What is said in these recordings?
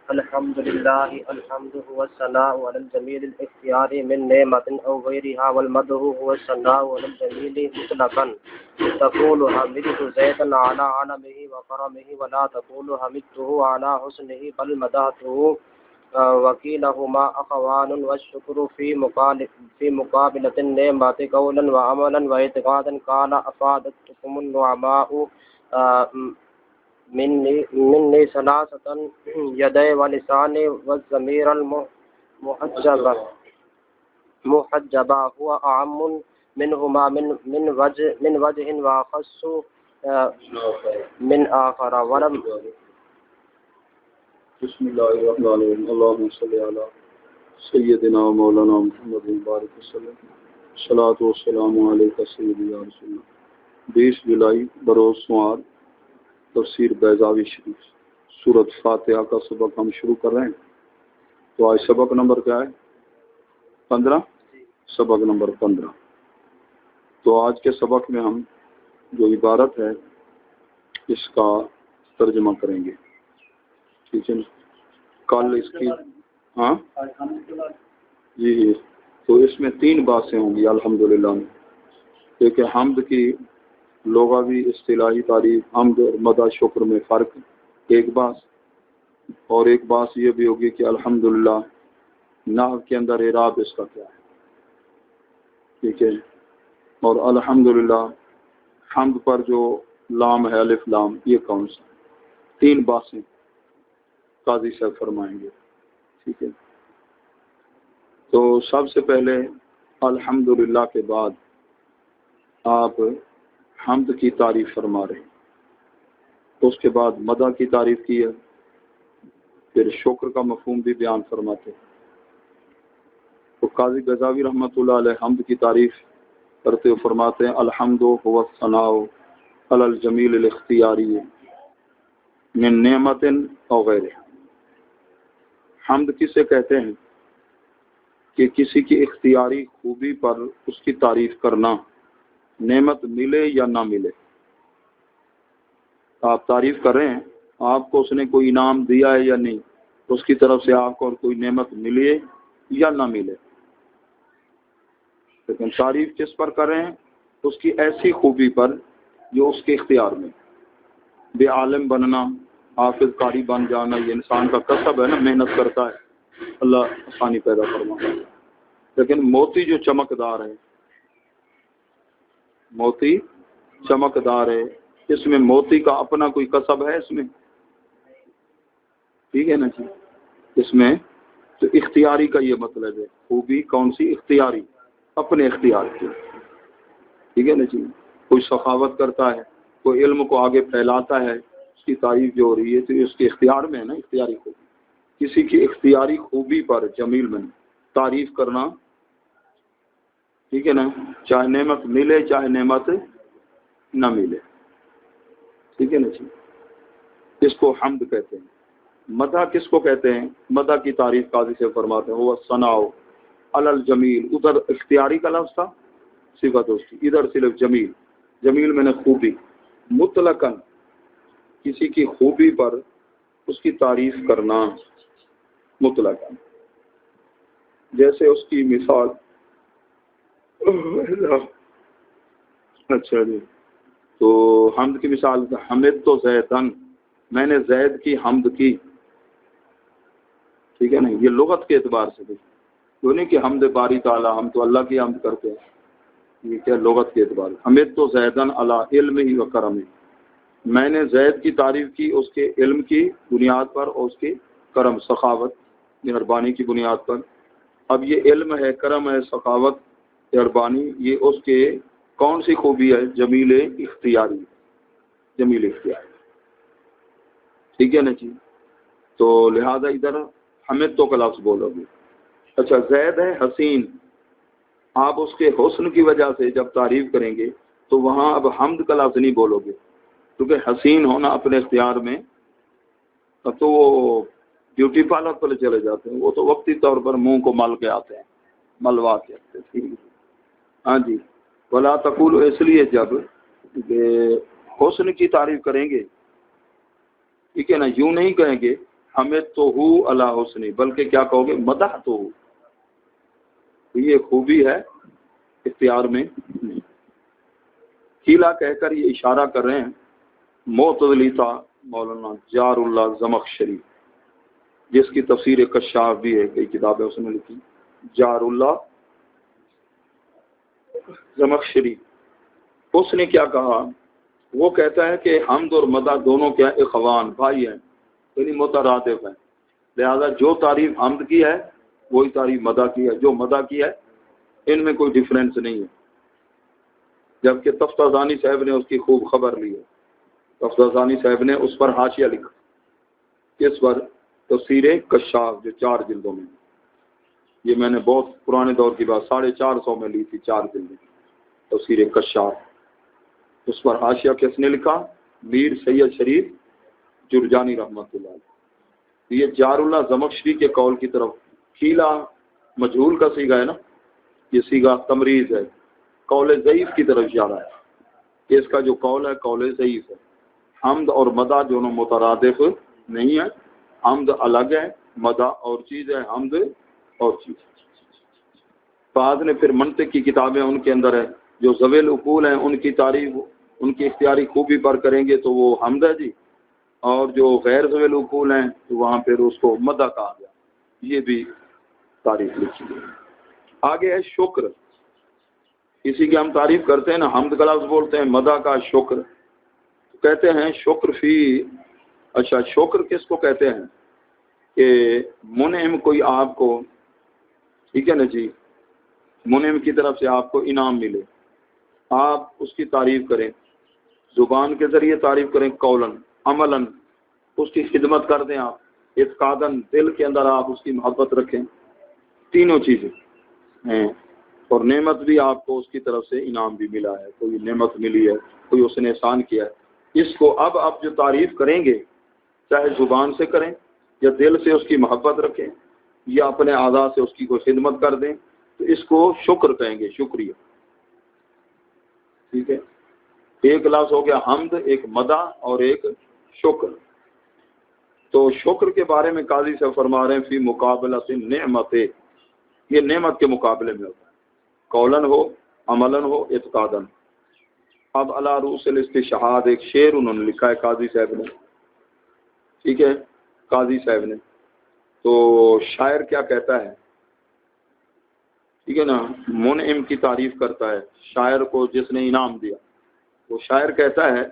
الحمد لله الحمد هو الثناء على الجميل الاختيار من نعمة أو غيرها، والمدح هو الثناء على الجميل مطلقا. تقول حمدت زيدا على علمه وكرمه، ولا تقول حمدته على حسنه بل مدحته. وكيلهما أخوان، والشكر في مقابلة النعمة قولا وعملا واعتقادا. قال أفادتكم النعماء مني ثلاثة: يدي ولساني والضمير المحجبة هو أعم منهما من وجه وأخص من آخر. ولم بسم اللہ الرحمن الرحیم. اللہم صلی علی سیدنا مولانا محمد بارک وسلم. الصلاۃ والسلام علیک سیدی یا رسول اللہ. 20 جولائی بروز سوار تفسیر بیضاوی شریف سورۃ فاتحہ کا سبق ہم شروع کر رہے ہیں. تو آج سبق نمبر کیا ہے؟ 15. سبق نمبر 15. تو آج کے سبق میں ہم جو عبارت ہے اس کا ترجمہ کریں گے. ٹھیک ہے. کل اس کی جی تو اس میں 3 باتیں ہوں گی الحمدللہ میں. ایک ہے حمد کی لغوی اصطلاحی تعریف، حمد اور مدح شکر میں فرق ایک بات، اور ایک بات یہ بھی ہوگی کہ الحمدللہ نحو کے اندر اعراب اس کا کیا ہے. ٹھیک ہے. اور الحمدللہ حمد پر جو لام ہے الف لام یہ کون سا. 3 باتیں قاضی صاحب فرمائیں گے. ٹھیک ہے. تو سب سے پہلے الحمدللہ کے بعد آپ حمد کی تعریف فرما رہے ہیں، اس کے بعد مدح کی تعریف کی ہے، پھر شکر کا مفہوم بھی بیان فرماتے ہیں. تو قاضی غزاوی رحمۃ اللہ علیہ حمد کی تعریف کرتے ہوئے فرماتے ہیں الحمد هو الثناء علی الجمیل الاختیاری من نعمت او غیرہ. حمد کسے کہتے ہیں کہ کسی کی اختیاری خوبی پر اس کی تعریف کرنا، نعمت ملے یا نہ ملے. آپ تعریف کر رہے ہیں، آپ کو اس نے کوئی انعام دیا ہے یا نہیں، اس کی طرف سے آپ کو اور کوئی نعمت ملے یا نہ ملے، لیکن تعریف کس پر کر رہے ہیں؟ اس کی ایسی خوبی پر جو اس کے اختیار میں. بے عالم بننا، حافظ قاری بن جانا یہ انسان کا کسب ہے نا، محنت کرتا ہے، اللہ آسانی پیدا فرماتا ہے. لیکن موتی جو چمکدار ہے، موتی چمکدار ہے، اس میں موتی کا اپنا کوئی کسب ہے اس میں؟ ٹھیک ہے نا جی. اس میں تو اختیاری کا یہ مطلب ہے. خوبی کون سی؟ اختیاری، اپنے اختیار کی. ٹھیک ہے نا جی. کوئی سخاوت کرتا ہے، کوئی علم کو آگے پھیلاتا ہے، اس کی تعریف جو ہو رہی ہے تو اس کے اختیار میں ہے نا، اختیاری خوبی. کسی کی اختیاری خوبی پر جمیل میں تعریف کرنا، ٹھیک ہے نا، چاہے نعمت ملے چاہے نعمت نہ ملے. ٹھیک ہے نا جی. اس کو حمد کہتے ہیں. مدح کس کو کہتے ہیں؟ مدح کی تعریف قاضی سے فرماتے ہیں وہ ثناء علی الجمیل. ادھر اختیاری کا لفظ تھا، صفت اس کی، ادھر صرف جمیل. جمیل میں نے خوبی، مطلقاً کسی کی خوبی پر اس کی تعریف کرنا مطلقاً. جیسے اس کی مثال اچھا جی. تو حمد کی مثال حمد تو زیدن، میں نے زید کی حمد کی. ٹھیک ہے نا. یہ لغت کے اعتبار سے بھی تو نہیں کہ حمد باری تعالیٰ، ہم تو اللہ کی حمد کرتے ہیں. یہ کیا لغت کے اعتبار. حمد تو زیدن علی علم ہی و کرم ہی، میں نے زید کی تعریف کی اس کے علم کی بنیاد پر اور اس کے کرم سخاوت مہربانی کی بنیاد پر. اب یہ علم ہے، کرم ہے، سخاوت، مہربانی، یہ اس کے کون سی خوبی ہے؟ جمیل اختیاری. جمیل اختیاری. ٹھیک ہے نا جی. تو لہذا ادھر حمد تو کا لفظ بولو گے. اچھا زید ہے حسین، آپ اس کے حسن کی وجہ سے جب تعریف کریں گے تو وہاں اب حمد کا لفظ نہیں بولو گے، کیونکہ حسین ہونا اپنے اختیار میں. اب تو وہ بیوٹی پارلر پر چلے جاتے ہیں، وہ تو وقتی طور پر منہ کو مل کے آتے ہیں، ملوا کے آتے ہیں. ہاں جی. ولا تقول اس لیے جب کہ حسن کی تعریف کریں گے ٹھیک ہے نا, یوں نہیں کہیں گے ہمیں تو ہو اللہ حسنی, بلکہ کیا کہو گے مدح تو ہو. یہ خوبی ہے اختیار میں نہیں. قیلا کہہ کر یہ اشارہ کر رہے ہیں معتزلی تھا مولانا جار اللہ زمخشری, جس کی تفسیر کشاف بھی ہے, کئی کتابیں اس نے لکھی. جار اللہ زمخشری, اس نے کیا کہا, وہ کہتا ہے کہ حمد اور مدح دونوں کیا اخوان بھائی ہیں, یعنی مترادف ہیں. لہذا جو تعریف حمد کی ہے وہی تعریف مدح کی ہے, جو مدح کی ہے ان میں کوئی ڈیفرنس نہیں ہے. جبکہ تفتازانی صاحب نے اس کی خوب خبر لی ہے. تفتازانی صاحب نے اس پر حاشیہ لکھا, کس پر, تفسیر کشاف جو 4 جلدوں میں. یہ میں نے بہت پرانے دور کی بات 450 میں لی تھی, 4 جلدیں تفسیر کشاف. اس پر حاشیہ کس نے لکھا, میر سید شریف جرجانی رحمۃ اللہ علیہ. یہ جار اللہ زمخشری کے قول کی طرف, قیلا مجہول کا صیغہ ہے نا, یہ صیغہ تمریز ہے, قول ضعیف کی طرف جا رہا ہے کہ اس کا جو قول ہے قول ضعیف ہے. حمد اور مدح دونوں مترادف نہیں ہے, حمد الگ ہے, مدح اور چیز ہے, حمد اور چیز. بعض نے پھر منطق کی کتابیں ان کے اندر ہے, جو ذوی العقول ہیں ان کی تعریف ان کی اختیاری خوبی پر کریں گے تو وہ حمد ہے جی, اور جو غیر ذوی العقول ہیں تو وہاں پھر اس کو مدح کہا گیا. یہ بھی تعریف لکھی گئی. آگے ہے شکر, اسی کی ہم تعریف کرتے ہیں نا, حمد کا لفظ بولتے ہیں, مدح کا شکر کہتے ہیں. شکر فی, اچھا شکر کس کو کہتے ہیں کہ منعم کوئی آپ کو, ٹھیک ہے نا جی, منعم کی طرف سے آپ کو انعام ملے, آپ اس کی تعریف کریں, زبان کے ذریعے تعریف کریں, قولاً عملاً اس کی خدمت کر دیں آپ, اعتقاداً دل کے اندر آپ اس کی محبت رکھیں, تینوں چیزیں ہیں. اور نعمت بھی آپ کو اس کی طرف سے انعام بھی ملا ہے, کوئی نعمت ملی ہے, کوئی اس نے احسان کیا ہے. اس کو اب آپ جو تعریف کریں گے چاہے زبان سے کریں یا دل سے اس کی محبت رکھیں یا اپنے اعضاء سے اس کی کوئی خدمت کر دیں, تو اس کو شکر کہیں گے, شکریہ. ٹھیک ہے, ایک لفظ ہو گیا حمد, ایک مدح اور ایک شکر. تو شکر کے بارے میں قاضی سے فرما رہے ہیں فی مقابلۃ نعمت, یہ نعمت کے مقابلے میں ہوتا ہے, قولاً ہو, عملاً ہو, اعتقاداً. اب علی رؤوس الاستشہاد ایک شعر انہوں نے لکھا ہے قاضی صاحب نے, ٹھیک ہے, قاضی صاحب نے. تو شاعر کیا کہتا ہے, ٹھیک ہے نا, منعم کی تعریف کرتا ہے شاعر کو جس نے انعام دیا. وہ شاعر کہتا ہے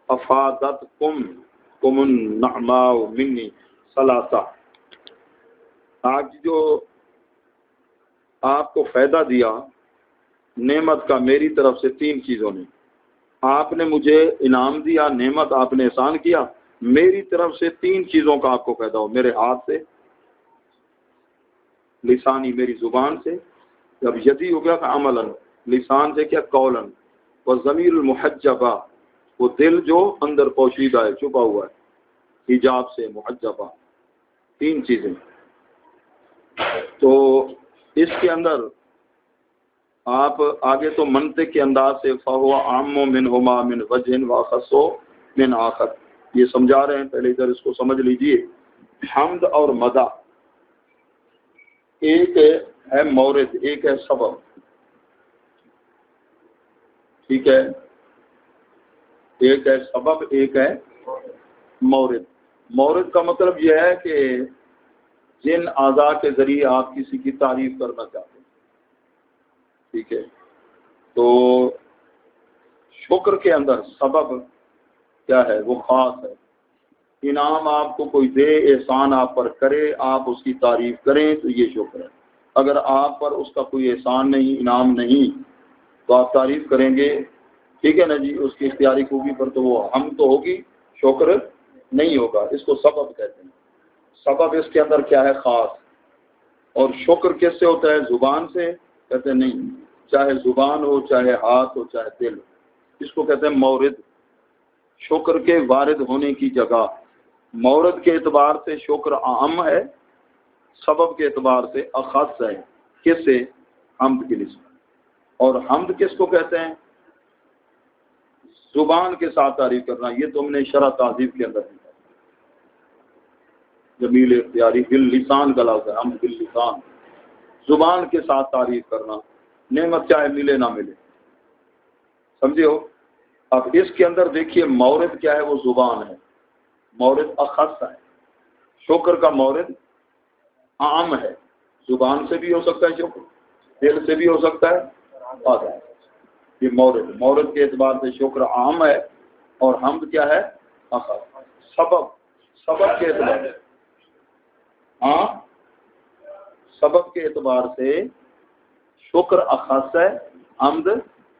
افادت کم النعماء منی ثلاثہ, آج جو آپ کو فائدہ دیا نعمت کا میری طرف سے 3 چیزوں نے. آپ نے مجھے انعام دیا, نعمت آپ نے احسان کیا, میری طرف سے 3 چیزوں کا آپ کو فائدہ ہو, میرے ہاتھ سے, لسانی میری زبان سے, جب یدی ہو گیا کہ عملاً, لسان سے کیا قولاً, و ضمیر المحجبہ, وہ دل جو اندر پوشیدہ ہے, چھپا ہوا ہے, حجاب سے محجبہ, 3 چیزیں. تو اس کے اندر آپ آگے تو منطق کے انداز سے فہو عام منہما من وجہ واخص من آخر یہ سمجھا رہے ہیں. پہلے ادھر اس کو سمجھ لیجئے. حمد اور مدح ایک ہے مورد, ایک ہے سبب, ٹھیک ہے, ایک ہے سبب, ایک ہے مورد. مورد کا مطلب یہ ہے کہ جن اعضاء کے ذریعے آپ کسی کی تعریف کرنا چاہتے ہیں, ٹھیک ہے. تو شکر کے اندر سبب کیا ہے, وہ خاص ہے. انعام آپ کو کوئی دے, احسان آپ پر کرے, آپ اس کی تعریف کریں تو یہ شکر ہے. اگر آپ پر اس کا کوئی احسان نہیں, انعام نہیں, تو آپ تعریف کریں گے, ٹھیک ہے نا جی, اس کی اختیاری خوبی پر, تو وہ ہم تو ہوگی, شکر نہیں ہوگا. اس کو سبب کہتے ہیں. سبب اس کے اندر کیا ہے, خاص. اور شکر کس سے ہوتا ہے, زبان سے, کہتے ہیں نہیں, چاہے زبان ہو, چاہے ہاتھ ہو, چاہے دل, اس کو کہتے ہیں مورد. شکر کے وارد ہونے کی جگہ. مورد کے اعتبار سے شکر عام ہے, سبب کے اعتبار سے اخص ہے. کس سے, حمد کی نسبت. اور حمد کس کو کہتے ہیں, زبان کے ساتھ تعریف کرنا. یہ تم نے شرح تہذیب کے اندر لکھا. جمیل اختیاری باللسان کا لفظ ہے، حمد باللسان، زبان کے ساتھ تعریف کرنا، نعمت چاہے ملے نہ ملے، سمجھے ہو؟ اب اس کے اندر دیکھیے مورد کیا ہے، وہ زبان ہے، مورد اخص ہے، شکر کا مورد عام ہے، زبان سے بھی ہو سکتا ہے شکر، دل سے بھی ہو سکتا ہے، یہ مورد کے اعتبار سے شکر عام ہے، اور حمد کیا ہے اخص، سبب کے اعتبار سے، ہاں سبب کے اعتبار سے شکر اخص ہے، حمد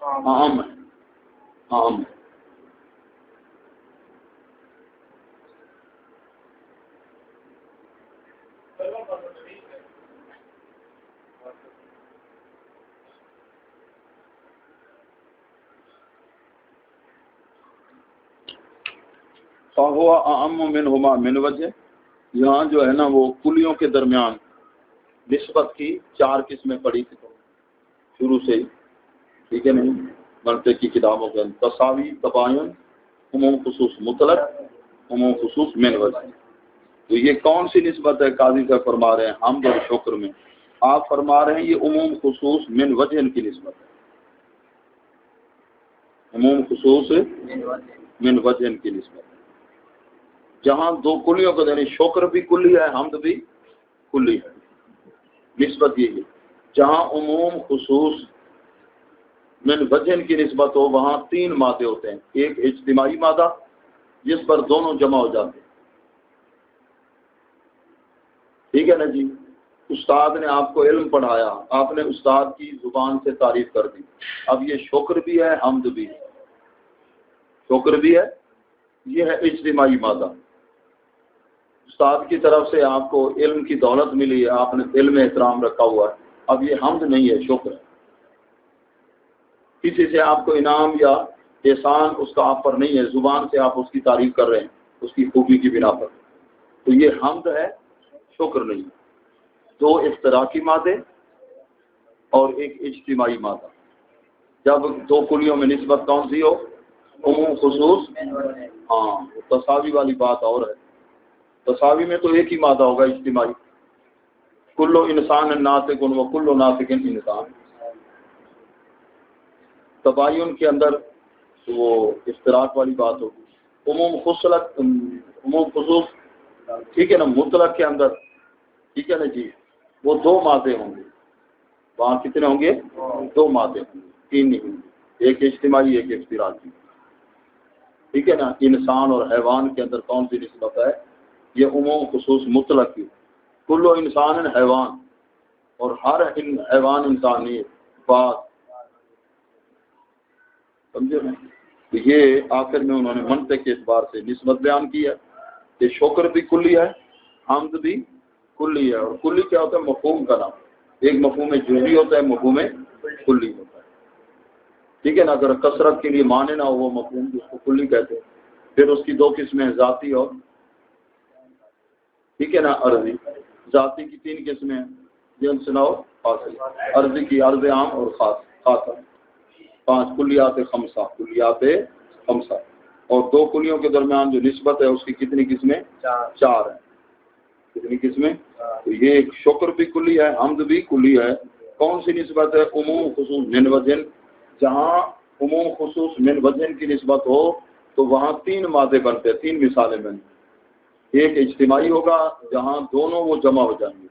عام ہے، عام ہے۔ فَهُوَ أَعَمُّ مِنْهُمَا مِنْ وَجْهٍ، یہاں جو ہے نا وہ کلیوں کے درمیان نسبت کی 4 قسمیں پڑھی تھی شروع سے ہی، ٹھیک ہے نہیں، منطق کی کتابوں کے اندر تساوی، تباین، عموم خصوص مطلق، عموم خصوص من وجہ۔ تو یہ کون سی نسبت ہے؟ قاضی صاحب فرما رہے ہیں حمد اور شکر میں، آپ فرما رہے ہیں یہ عموم خصوص من وجہ کی نسبت ہے، عموم خصوص من وجہ کی نسبت ہے، جہاں 2 کلیوں کو یعنی شکر بھی کلی ہے، حمد بھی کلی ہے، نسبت یہ ہے۔ جہاں عموم خصوص من وجہ کی نسبت ہو وہاں 3 مادے ہوتے ہیں، ایک اجتماعی مادہ جس پر دونوں جمع ہو جاتے ہیں، ٹھیک ہے نا جی، استاد نے آپ کو علم پڑھایا، آپ نے استاد کی زبان سے تعریف کر دی، اب یہ شکر بھی ہے، حمد بھی ہے، شکر بھی ہے، یہ ہے اجتماعی مادہ، استاد کی طرف سے آپ کو علم کی دولت ملی ہے، آپ نے دل میں احترام رکھا ہوا ہے، اب یہ حمد نہیں ہے، شکر ہے۔ کسی سے آپ کو انعام یا احسان اس کا آپ پر نہیں ہے، زبان سے آپ اس کی تعریف کر رہے ہیں اس کی خوبی کی بنا پر، تو یہ حمد ہے، شکر نہیں۔ 2 اشتراکی مادے اور ایک اجتماعی مادہ، جب 2 کلیوں میں نسبت کون سی ہو؟ عموم خصوص، ہاں تساوی والی بات اور ہے، تساوی میں تو ایک ہی مادہ ہوگا اجتماعی، کلو انسان ناطق و کلو ناطق انسان۔ تباین کے اندر وہ اشتراک والی بات ہوگی، عموم خصوص، ٹھیک ہے نا، مطلق کے اندر، ٹھیک ہے نا جی، وہ 2 مادے ہوں گے، وہاں کتنے ہوں گے؟ 2 مادے ہوں گے، 3 نہیں ہوں گے، ایک اجتماعی ایک اشتراکی، ٹھیک ہے نا۔ انسان اور حیوان کے اندر کون سی نسبت ہے؟ یہ عموم خصوص مطلق کی، کلو انسان حیوان، اور ہر حیوان انسان نہیں، بات سمجھے نا۔ تو یہ آخر میں انہوں نے منطق کے اعتبار سے نسبت بیان کی ہے کہ شکر بھی کلی ہے، حمد بھی کلی ہے، اور کلی کیا ہوتا ہے؟ مفہوم کا نام، ایک مفہوم جزوی ہوتا ہے، مفہوم کلی ہوتا ہے، ٹھیک ہے نا۔ اگر کثرت کے لیے معنی نہ ہو وہ مفہوم اس کو کلی کہتے ہیں۔ پھر اس کی 2 قسمیں، ذاتی اور، ٹھیک ہے نا، عرضی۔ ذاتی کی 3 قسمیں ہیں، جن سناؤ حاصل، عرضی کی عرض عام اور خاص، 5 کلیات خمسہ، کلیات خمسہ، اور 2 کلیوں کے درمیان جو نسبت ہے اس کی کتنی قسمیں؟ 4 ہیں، کتنی قسمیں؟ تو یہ شکر بھی کلی ہے، حمد بھی کلی ہے، کون سی نسبت ہے؟ عموم خصوص من وجہ، جہاں عموم خصوص من وجہ کی نسبت ہو تو وہاں 3 مادے بنتے ہیں، 3 مثالیں بنتی، ایک اجتماعی ہوگا جہاں دونوں وہ جمع ہو جائیں گے،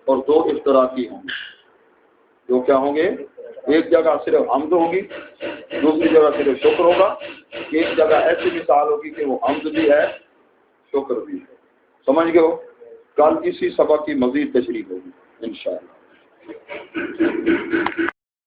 اور 2 اشتراکی ہوں گے، جو کیا ہوں گے؟ ایک جگہ صرف حمد ہوگی، دوسری جگہ صرف شکر ہوگا، ایک جگہ ایسی مثال ہوگی کہ وہ حمد بھی ہے، شکر بھی ہے، سمجھ گئے ہو؟ کل اسی سبق کی مزید تشریح ہوگی انشاءاللہ۔